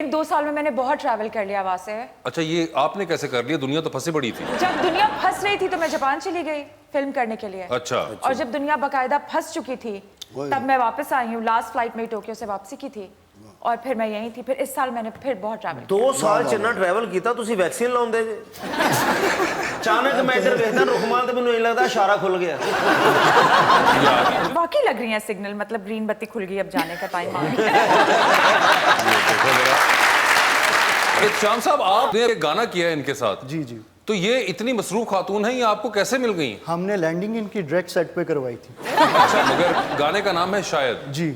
2 साल में मैंने बहुत ट्रैवल कर लिया वहां से। अच्छा, ये आपने कैसे कर लिया? दुनिया तो फंसी पड़ी थी। जब दुनिया फंस रही थी तो मैं जापान चली गई फिल्म करने के लिए। अच्छा। और जब दुनिया बाकायदा फंस चुकी थी तब मैं वापस आई हूँ। लास्ट फ्लाइट में टोक्यो से वापसी की थी और फिर मैं यहीं थी। फिर इस साल मैंने फिर बहुत ट्रैवल 2 साल जिन्ना ट्रैवल किया तुसी वैक्सीन लाउंदे जे अचानक मैं इधर देखदा रुखमाल ते मैनूं लगदा इशारा खुल गया। वाकई लग रही है सिग्नल, मतलब ग्रीन बत्ती खुल गई, अब जाने का टाइम आ गया। श्याम साहब, आपने एक गाना किया है इनके साथ। जी जी। तो ये इतनी मसरूफ खातून है, ये आपको कैसे मिल गई? हमने लैंडिंग इनकी डायरेक्ट सेट पे करवाई थी। अच्छा, मगर गाने का नाम है शायद। जी।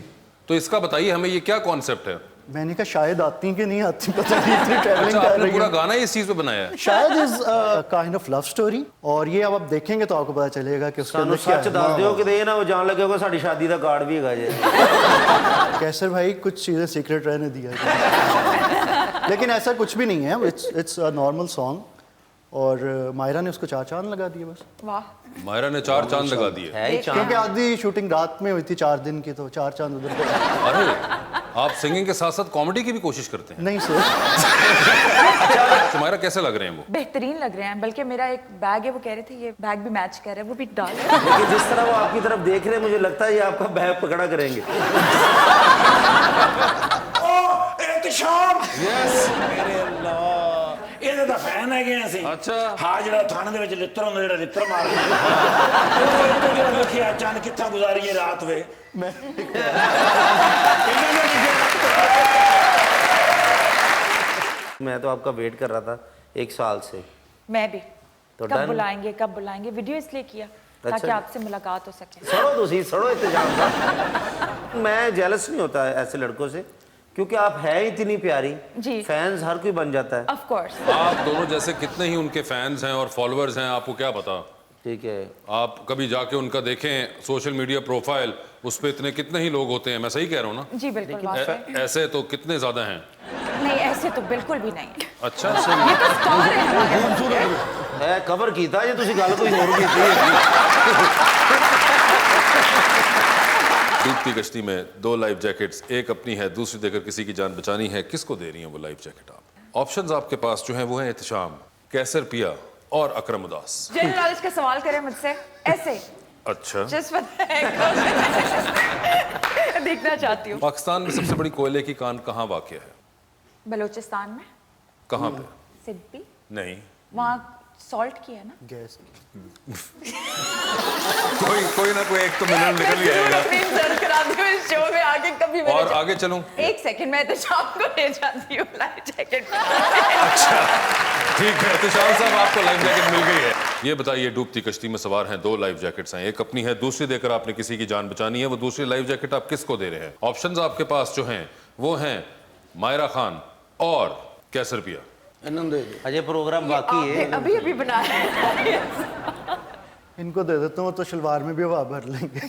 तो इसका बताइए हमें, ये क्या कॉन्सेप्ट है? मैंने कहा शायद आती कि नहीं आती, पता नहीं, इतनी ट्रैवलिंग अच्छा, कर आपने रही पूरा है। गाना इस चीज पे बनाया है? शायद is kind of love story, और ये अब आप देखेंगे तो आपको पता चलेगा कि उसके अंदर क्या सच है। दस दिओ कि ना वो जान लगे होगा साडी शादी दा कार्ड भी हैगा जे। कैसर भाई कुछ चीजें सीक्रेट रहने दिया लेकिन ऐसा कुछ भी नहीं है। इट्स अ नॉर्मल सॉन्ग, और मायरा ने उसको 4 चांद लगा दिए बस। वाह, मायरा ने 4 चांद लगा दिए। है ही चांद। क्योंकि आधी शूटिंग रात में हुई थी 4 दिन की, तो 4 चांद उधर पे। अरे, आप सिंगिंग के साथ साथ कॉमेडी की भी कोशिश करते हैं? नहीं सर। तो मायरा कैसे लग रहे हैं वो? बेहतरीन लग रहे हैं। बल्कि मेरा एक बैग है, वो कह रहे थे ये बैग भी मैच कर रहा है, वो भी डाल। लेकिन जिस तरह वो आपकी तरफ देख रहे हैं मुझे लगता है ये आपका बैग पकड़ा करेंगे। एहतशाम, यस मेरे अल्लाह, ਇਹਦੇ ਦਾ ਫੈਨ ਹੈਗੇ ਅਸੀਂ। ਅੱਛਾ। ਹਾਂ, ਜਿਹੜਾ ਥਾਣੇ ਦੇ ਵਿੱਚ ਲਿੱਤਰ ਹੁੰਦਾ, ਜਿਹੜਾ ਲਿੱਤਰ ਮਾਰਦਾ ਉਹ ਜਿਹੜਾ ਲਿਖਿਆ ਚੰਨ ਕਿੱਥਾਂ ਗੁਜ਼ਾਰੀਏ ਰਾਤ ਵੇ। मैं तो आपका वेट कर रहा था 1 साल से। मैं भी। तो कब डन। बुलाएंगे, कब बुलाएंगे? वीडियो इसलिए किया ताकि अच्छा। आपसे मुलाकात हो सके। सड़ो तुसी सड़ो इंतजाम का। मैं जेलस नहीं होता ऐसे लड़कों से, क्योंकि आप है इतनी प्यारी। जी। फैंस हर कोई बन जाता है। Of course. आप दोनों जैसे कितने ही उनके फैंस हैं और फॉलोअर्स हैं, आपको क्या पता। ठीक है। आप कभी जाके उनका देखें सोशल मीडिया प्रोफाइल, उस पे इतने कितने ही लोग होते हैं। मैं सही कह रहा हूँ ना? जी बिल्कुल वाकई। ऐसे तो कितने ज्यादा हैं। नहीं, ऐसे तो बिल्कुल भी नहीं। अच्छा। ये तो स्टार है हमारे। है कवर कीता जे तुसी गल कोई होर कीती है। डूबती कश्ती में 2 लाइफ जैकेट्स, एक अपनी है, दूसरी देकर किसी की जान बचानी है। किसको दे रही हैं वो लाइफ जैकेट आप? ऑप्शंस आपके पास जो हैं वो हैं एहतशाम, कैसर पिया और अकरम उदास। जनरल नॉलेज का सवाल करें मुझसे ऐसे? अच्छा। जस्ट देखना चाहती हूँ। पाकिस्तान में सबसे बड़ी कोयले की कान कहाँ वाक़ है? बलूचिस्तान में। कहाँ पे? सिब्बी। नहीं, वहाँ सॉल्ट की है ना? गैस। कोई ना कोई एक तो मिनरल निकल ही आएगा। सर्च कराती हूँ इस शो में आगे कभी मैंने और आगे चलूं? 1 सेकंड, मैं तो शाम को ले जाती हूँ लाइफ जैकेट। ठीक है, तो शाह साहब आपको लाइफ जैकेट मिल गई है। ये बताइए, डूबती कश्ती में सवार हैं, 2 लाइफ जैकेट्स हैं, एक अपनी है, दूसरी देकर आपने किसी की जान बचानी है। वो दूसरी लाइफ जैकेट आप किसको दे रहे हैं? ऑप्शंस आपके पास जो हैं वो हैं मायरा खान और कैसर पिया। अजय प्रोग्राम बाकी है। अभी अभी बनाया है। इनको दे देता हूँ तो शलवार में भी हवा भर लेंगे।